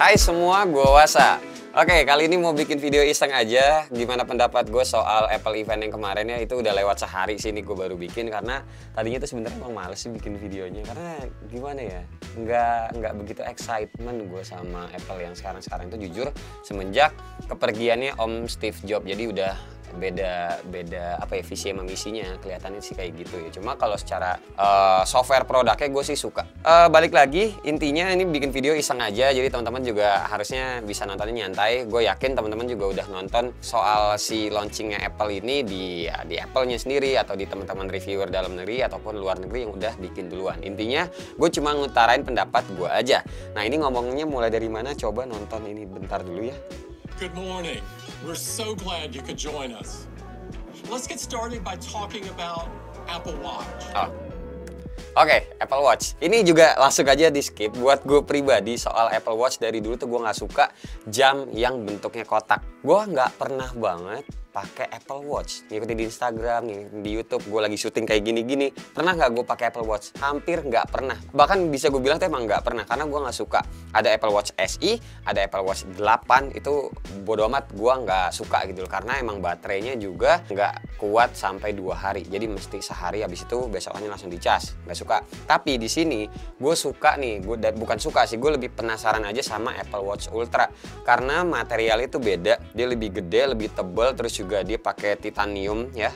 Hai semua, gue Wasa. Oke, kali ini mau bikin video iseng aja. Gimana pendapat gue soal Apple event yang kemarin ya. Itu udah lewat sehari sini gue baru bikin. Karena tadinya tuh sebenarnya emang males sih bikin videonya. Karena gimana ya, nggak begitu excitement gue sama Apple yang sekarang itu jujur. Semenjak kepergiannya Om Steve Jobs. Jadi udah beda apa ya, visi sama misinya kelihatannya sih kayak gitu ya. Cuma kalau secara software produknya gue sih suka. Balik lagi, intinya ini bikin video iseng aja, jadi teman-teman juga harusnya bisa nontonnya nyantai. Gue yakin teman-teman juga udah nonton soal si launchingnya Apple ini di Apple-nya sendiri, atau di teman-teman reviewer dalam negeri ataupun luar negeri yang udah bikin duluan. Intinya gue cuma ngutarain pendapat gue aja. Nah, ini ngomongnya mulai dari mana, coba nonton ini bentar dulu ya. Good morning. We're so glad you could join us. Let's get started by talking about Apple Watch. Oke, Apple Watch. Ini juga langsung aja di skip. Buat gue pribadi soal Apple Watch, dari dulu tuh gue nggak suka jam yang bentuknya kotak. Gue nggak pernah banget pakai Apple Watch. Ngikutin di Instagram, ngikutin di YouTube, gue lagi syuting kayak gini-gini. Pernah nggak gue pakai Apple Watch? Hampir nggak pernah. Bahkan bisa gue bilang tuh emang nggak pernah, karena gue nggak suka. Ada Apple Watch SE, ada Apple Watch 8, itu bodo amat gue nggak suka gitu loh. Karena emang baterainya juga nggak kuat sampai 2 hari. Jadi mesti sehari, habis itu besokannya langsung dicas. Nggak suka. Tapi di sini gue suka nih, bukan suka sih, gue lebih penasaran aja sama Apple Watch Ultra. Karena materialnya itu beda, dia lebih gede, lebih tebal, terus juga dia pakai titanium ya,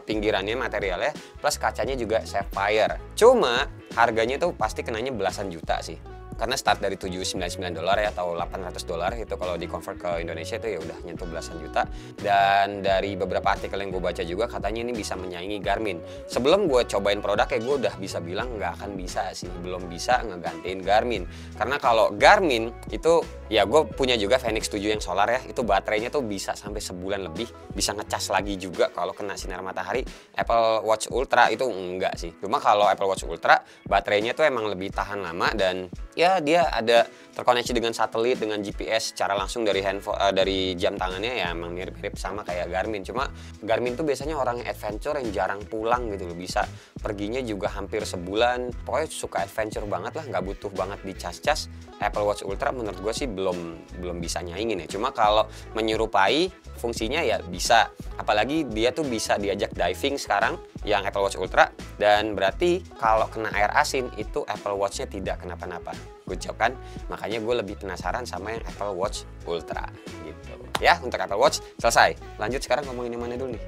pinggirannya materialnya, plus kacanya juga sapphire. Cuma harganya tuh pasti kenanya belasan juta sih. Karena start dari $799 ya, atau $800 itu kalau di convert ke Indonesia itu ya udah nyentuh belasan juta. Dan dari beberapa artikel yang gue baca juga katanya ini bisa menyaingi Garmin. Sebelum gue cobain produknya, gue udah bisa bilang nggak akan bisa sih, belum bisa ngegantiin Garmin. Karena kalau Garmin itu ya, gue punya juga Fenix 7 yang solar ya, itu baterainya tuh bisa sampai sebulan lebih, bisa ngecas lagi juga kalau kena sinar matahari. Apple Watch Ultra itu enggak sih. Cuma kalau Apple Watch Ultra baterainya tuh emang lebih tahan lama, dan ya dia ada terkoneksi dengan satelit, dengan GPS secara langsung dari handphone, dari jam tangannya ya, emang mirip-mirip sama kayak Garmin. Cuma Garmin tuh biasanya orang adventure yang jarang pulang gitu loh, bisa perginya juga hampir sebulan. Pokoknya suka adventure banget lah, nggak butuh banget dicas-cas. Apple Watch Ultra menurut gue sih belum bisa nyaingin ya. Cuma kalau menyerupai fungsinya ya bisa. Apalagi dia tuh bisa diajak diving sekarang yang Apple Watch Ultra, dan berarti kalau kena air asin itu Apple Watch-nya tidak kenapa-napa. Gue ucapkan, makanya gue lebih penasaran sama yang Apple Watch Ultra gitu. Ya, untuk Apple Watch selesai. Lanjut sekarang ngomongin yang mana dulu nih?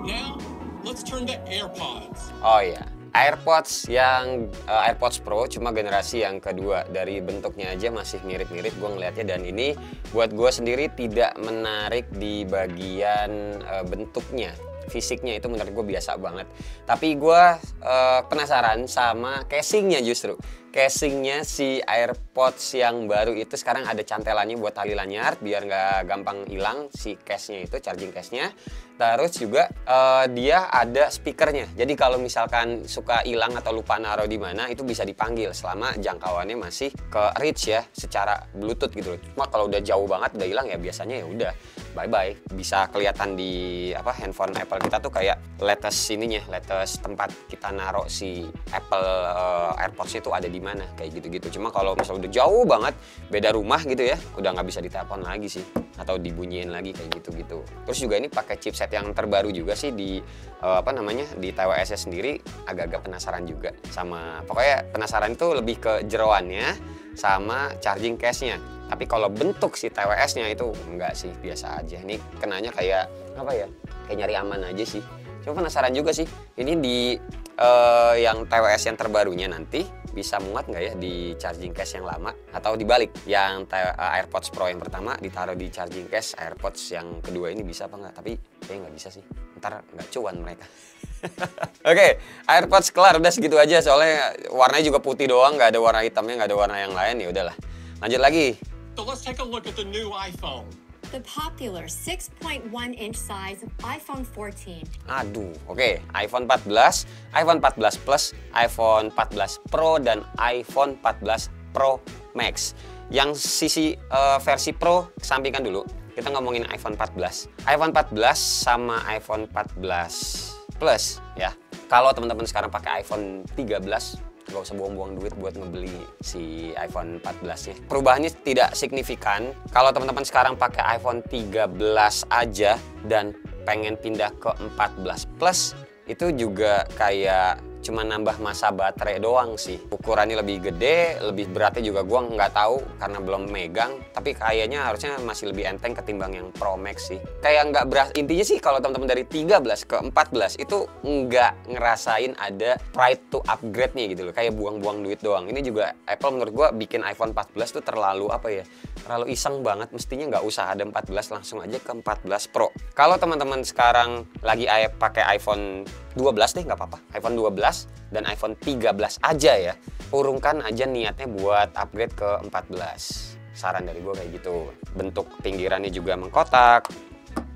Now, let's turn to AirPods. Oh iya, AirPods yang AirPods Pro, cuma generasi yang kedua. Dari bentuknya aja masih mirip-mirip gue ngelihatnya, dan ini buat gue sendiri tidak menarik di bagian bentuknya. Fisiknya itu menurut gue biasa banget. Tapi gue penasaran sama casingnya justru. Casingnya si AirPods yang baru itu sekarang ada cantelannya buat tali lanyar biar nggak gampang hilang si case-nya itu, charging case-nya. Terus juga dia ada speakernya. Jadi kalau misalkan suka hilang atau lupa naruh di mana, itu bisa dipanggil selama jangkauannya masih ke reach ya, secara Bluetooth gitu loh. Cuma kalau udah jauh banget udah hilang ya biasanya ya udah bye-bye. Bisa kelihatan di handphone Apple kita tuh kayak latest tempat kita naruh si Apple AirPods itu ada di mana, kayak gitu-gitu. Cuma kalau misalnya udah jauh banget, beda rumah gitu ya, udah nggak bisa ditelepon lagi sih, atau dibunyiin lagi kayak gitu-gitu. Terus juga ini pakai chipset yang terbaru juga sih di di TWS-nya sendiri. Agak-agak penasaran juga sama, pokoknya penasaran itu lebih ke jeroannya sama charging case-nya. Tapi kalau bentuk si TWS-nya itu enggak sih, biasa aja. Ini kenanya kayak apa ya? Kayak nyari aman aja sih. Cuma penasaran juga sih. Ini di yang TWS yang terbarunya nanti bisa muat nggak ya di charging case yang lama, atau dibalik, yang AirPods Pro yang pertama ditaruh di charging case AirPods yang kedua ini bisa apa nggak? Tapi kayaknya nggak bisa sih. Ntar nggak cuan mereka. Oke, AirPods kelar, udah segitu aja soalnya warnanya juga putih doang, nggak ada warna hitamnya, nggak ada warna yang lain. Ya udahlah, lanjut lagi. So let's take a look at the new iPhone. The popular 6.1-inch size iPhone 14. Aduh, oke. iPhone 14, iPhone 14 Plus, iPhone 14 Pro, dan iPhone 14 Pro Max. Yang sisi versi Pro kesampingkan dulu. Kita ngomongin iPhone 14. iPhone 14 sama iPhone 14 Plus ya. Kalau teman-teman sekarang pakai iPhone 13, nggak usah buang-buang duit buat ngebeli si iPhone 14 nya. Perubahannya tidak signifikan. Kalau teman-teman sekarang pakai iPhone 13 aja dan pengen pindah ke 14 Plus, itu juga kayak cuma nambah masa baterai doang sih. Ukurannya lebih gede, lebih beratnya juga gua nggak tahu karena belum megang, tapi kayaknya harusnya masih lebih enteng ketimbang yang Pro Max sih. Kayak nggak beras, intinya sih kalau teman-teman dari 13 ke 14 itu nggak ngerasain ada pride to upgrade-nya gitu loh, kayak buang-buang duit doang. Ini juga Apple menurut gua bikin iPhone 14 tuh terlalu apa ya, terlalu iseng banget. Mestinya nggak usah ada 14, langsung aja ke 14 Pro. Kalau teman-teman sekarang lagi pakai iPhone 12 deh, nggak apa-apa, iPhone 12 dan iPhone 13 aja ya, urungkan aja niatnya buat upgrade ke 14. Saran dari gue kayak gitu. Bentuk pinggirannya juga mengkotak,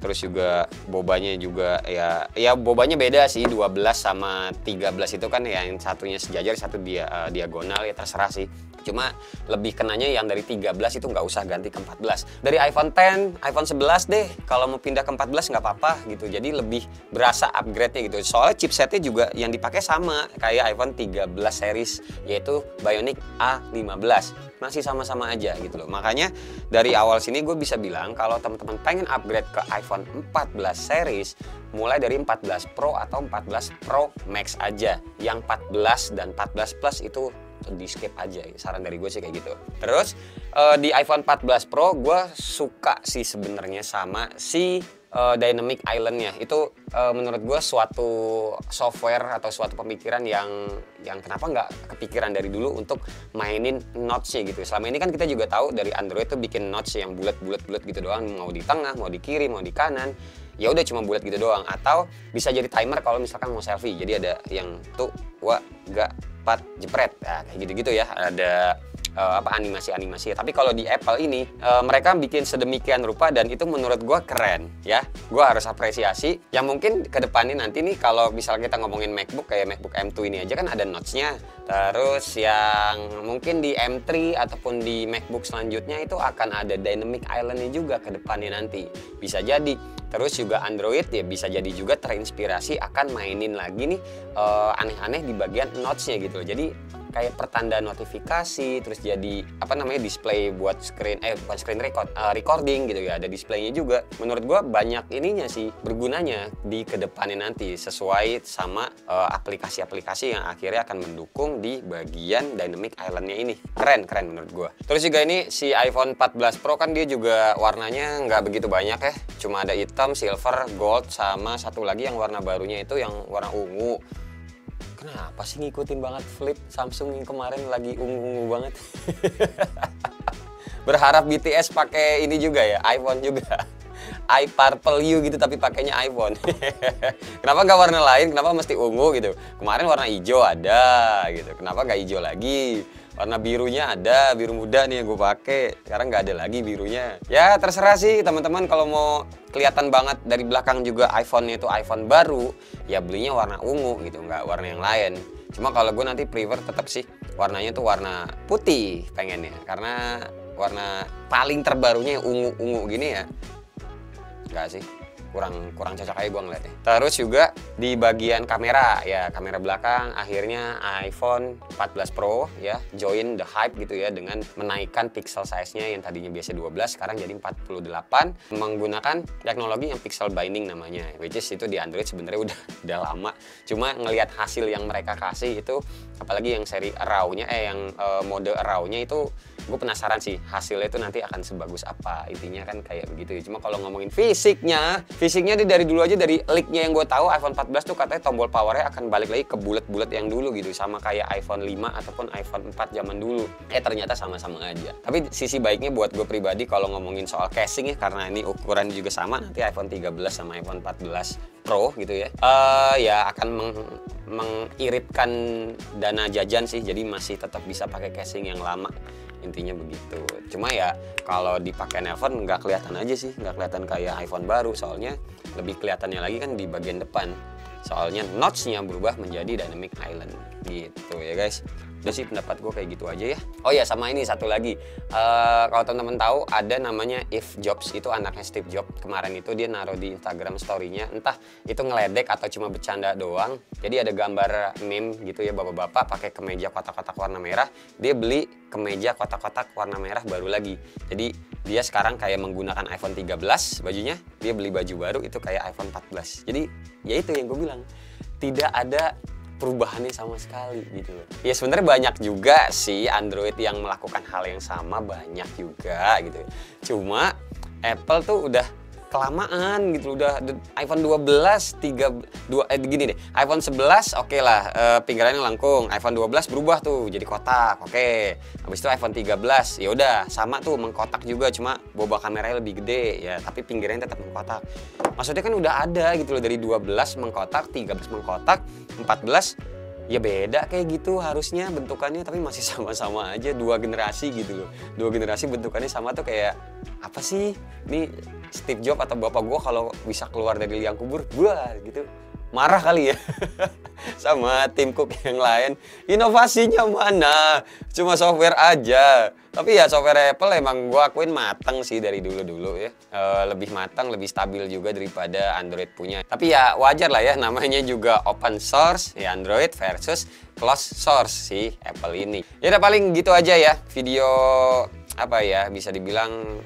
terus juga bobanya juga ya bobanya beda sih, 12 sama 13 itu kan ya, yang satunya sejajar, satu diagonal, ya terserah sih. Cuma lebih kenanya yang dari 13 itu nggak usah ganti ke 14. Dari iPhone 10, iPhone 11 deh, kalau mau pindah ke 14 nggak apa-apa gitu. Jadi lebih berasa upgrade-nya gitu. Soalnya chipsetnya juga yang dipakai sama kayak iPhone 13 series, yaitu Bionic A15. Masih sama-sama aja gitu loh. Makanya dari awal sini gue bisa bilang kalau teman-teman pengen upgrade ke iPhone 14 series, mulai dari 14 Pro atau 14 Pro Max aja. Yang 14 dan 14 Plus itu di skip aja, saran dari gue sih kayak gitu. Terus di iPhone 14 Pro gue suka sih sebenarnya sama si Dynamic Island-nya. Itu menurut gue suatu software atau suatu pemikiran yang kenapa nggak kepikiran dari dulu untuk mainin notch-nya gitu. Selama ini kan kita juga tahu dari Android tuh bikin notch yang bulat-bulat gitu doang, mau di tengah, mau di kiri, mau di kanan. Ya udah cuma bulat gitu doang, atau bisa jadi timer kalau misalkan mau selfie. Jadi ada yang tuh wah gak pat jepret, nah, kayak gitu-gitu ya. Ada animasi-animasi. Tapi kalau di Apple ini mereka bikin sedemikian rupa dan itu menurut gue keren ya. Gue harus apresiasi. Yang mungkin ke depannya nanti nih kalau misalnya kita ngomongin MacBook, kayak MacBook M2 ini aja kan ada notch-nya. Terus yang mungkin di M3 ataupun di MacBook selanjutnya itu akan ada Dynamic Island-nya juga ke depannya nanti. Bisa jadi. Terus juga Android ya bisa jadi juga terinspirasi akan mainin lagi nih aneh-aneh di bagian notch-nya gitu. Jadi kayak pertanda notifikasi, terus jadi display buat bukan screen recording gitu ya, ada displaynya juga. Menurut gua banyak ininya sih, bergunanya di kedepannya nanti sesuai sama aplikasi-aplikasi yang akhirnya akan mendukung di bagian Dynamic Island-nya ini. Keren menurut gua. Terus juga ini si iPhone 14 Pro kan dia juga warnanya nggak begitu banyak ya, cuma ada hitam, silver, gold, sama satu lagi yang warna barunya itu yang warna ungu. Kenapa sih ngikutin banget Flip Samsung yang kemarin lagi ungu-ungu banget? Berharap BTS pakai ini juga ya, iPhone juga. I Purple You gitu tapi pakainya iPhone. Kenapa nggak warna lain? Kenapa mesti ungu gitu? Kemarin warna hijau ada gitu. Kenapa nggak hijau lagi? Warna birunya ada, biru muda nih yang gue pakai. Sekarang nggak ada lagi birunya. Ya terserah sih teman-teman, kalau mau kelihatan banget dari belakang juga iPhone-nya itu iPhone baru, ya belinya warna ungu gitu, nggak warna yang lain. Cuma kalau gue nanti prefer tetap sih warnanya tuh warna putih pengennya, karena warna paling terbarunya yang ungu-ungu gini ya nggak sih, kurang cocok aja gue ngeliatnya. Terus juga di bagian kamera ya, kamera belakang akhirnya iPhone 14 Pro ya join the hype gitu ya, dengan menaikkan pixel size-nya yang tadinya biasa 12 sekarang jadi 48 menggunakan teknologi yang pixel binding namanya, which is itu di Android sebenarnya udah lama. Cuma ngelihat hasil yang mereka kasih itu, apalagi yang seri RAW-nya yang mode RAW-nya itu, gue penasaran sih hasilnya itu nanti akan sebagus apa. Intinya kan kayak begitu ya. Cuma kalau ngomongin fisiknya dari dulu aja, dari leak-nya yang gue tahu iPhone 14 tuh katanya tombol powernya akan balik lagi ke bulat-bulat yang dulu gitu, sama kayak iPhone 5 ataupun iPhone 4 zaman dulu. Ternyata sama-sama aja. Tapi sisi baiknya buat gue pribadi kalau ngomongin soal casing ya, karena ini ukuran juga sama, nanti iPhone 13 sama iPhone 14 Pro gitu ya, ya akan mengiritkan dana jajan sih, jadi masih tetap bisa pakai casing yang lama. Intinya begitu. Cuma ya kalau dipakai nelpon nggak kelihatan aja sih, nggak kelihatan kayak iPhone baru, soalnya lebih kelihatannya lagi kan di bagian depan. Soalnya notch-nya berubah menjadi Dynamic Island gitu ya guys. Udah sih pendapat gue kayak gitu aja ya. Oh ya, sama ini satu lagi, kalau teman-teman tahu ada namanya Steve Jobs, itu anaknya Steve Jobs. Kemarin itu dia naruh di Instagram story-nya, entah itu ngeledek atau cuma bercanda doang. Jadi ada gambar meme gitu ya, bapak-bapak pakai kemeja kotak-kotak warna merah. Dia beli kemeja kotak-kotak warna merah baru lagi. Jadi dia sekarang kayak menggunakan iPhone 13 bajunya, dia beli baju baru itu kayak iPhone 14. Jadi ya itu yang gue bilang, tidak ada perubahannya sama sekali gitu loh. Ya sebenarnya banyak juga sih Android yang melakukan hal yang sama, banyak juga gitu. Cuma Apple tuh udah kelamaan gitu, udah iPhone 12 gini deh. iPhone 11 oke lah, pinggirannya lengkung. iPhone 12 berubah tuh jadi kotak. Oke. Habis itu iPhone 13 ya udah sama tuh mengkotak juga, cuma boba kameranya lebih gede ya, tapi pinggirannya tetap mengkotak. Maksudnya kan udah ada gitu loh, dari 12 mengkotak, 13 mengkotak, 14 ya beda kayak gitu harusnya bentukannya, tapi masih sama-sama aja, dua generasi gitu loh. Dua generasi bentukannya sama tuh kayak apa sih? Nih Steve Jobs atau bapak gue kalau bisa keluar dari liang kubur, gua gitu. Marah kali ya. Sama Tim Cook yang lain. Inovasinya mana? Cuma software aja. Tapi ya software Apple emang gue akuin mateng sih dari dulu-dulu ya. Lebih matang, lebih stabil juga daripada Android punya. Tapi ya wajar lah ya, namanya juga open source ya Android versus closed source si Apple ini. Ya udah paling gitu aja ya video apa ya, bisa dibilang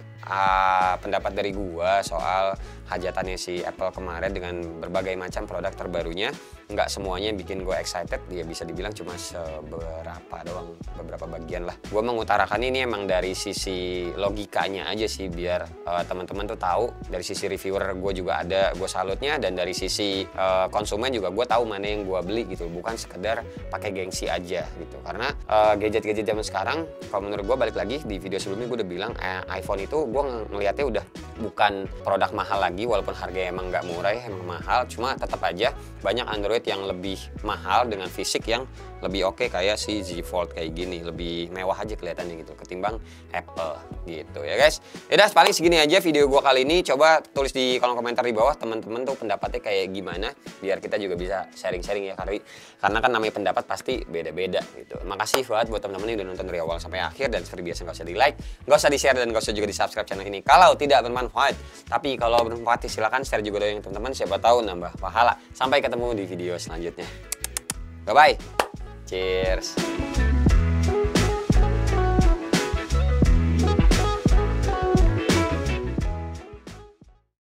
pendapat dari gua soal hajatannya si Apple kemarin dengan berbagai macam produk terbarunya. Nggak semuanya yang bikin gue excited, ya bisa dibilang cuma beberapa doang, beberapa bagian lah. Gue mengutarakan ini emang dari sisi logikanya aja sih, biar teman-teman tuh tahu. Dari sisi reviewer gue juga ada gue salutnya, dan dari sisi konsumen juga gue tahu mana yang gue beli gitu, bukan sekedar pakai gengsi aja gitu. Karena gadget-gadget zaman sekarang, kalau menurut gue, balik lagi di video sebelumnya gue udah bilang iPhone itu gue ngelihatnya udah bukan produk mahal lagi, walaupun harganya emang nggak murah ya, emang mahal. Cuma tetap aja banyak Android yang lebih mahal dengan fisik yang lebih oke, kayak si Z Fold kayak gini, lebih mewah aja kelihatannya gitu ketimbang Apple gitu ya guys. Yaudah paling segini aja video gua kali ini. Coba tulis di kolom komentar di bawah teman-teman tuh pendapatnya kayak gimana, biar kita juga bisa sharing-sharing ya, karena kan namanya pendapat pasti beda-beda gitu. Makasih buat teman-teman yang udah nonton dari awal sampai akhir, dan seperti biasa nggak usah di like, nggak usah di share, dan nggak usah juga di subscribe channel ini kalau tidak bermanfaat. Tapi kalau bermanfaat silakan share juga dong teman-teman, siapa tahu nambah pahala. Sampai ketemu di video selanjutnya. Bye bye. Cheers.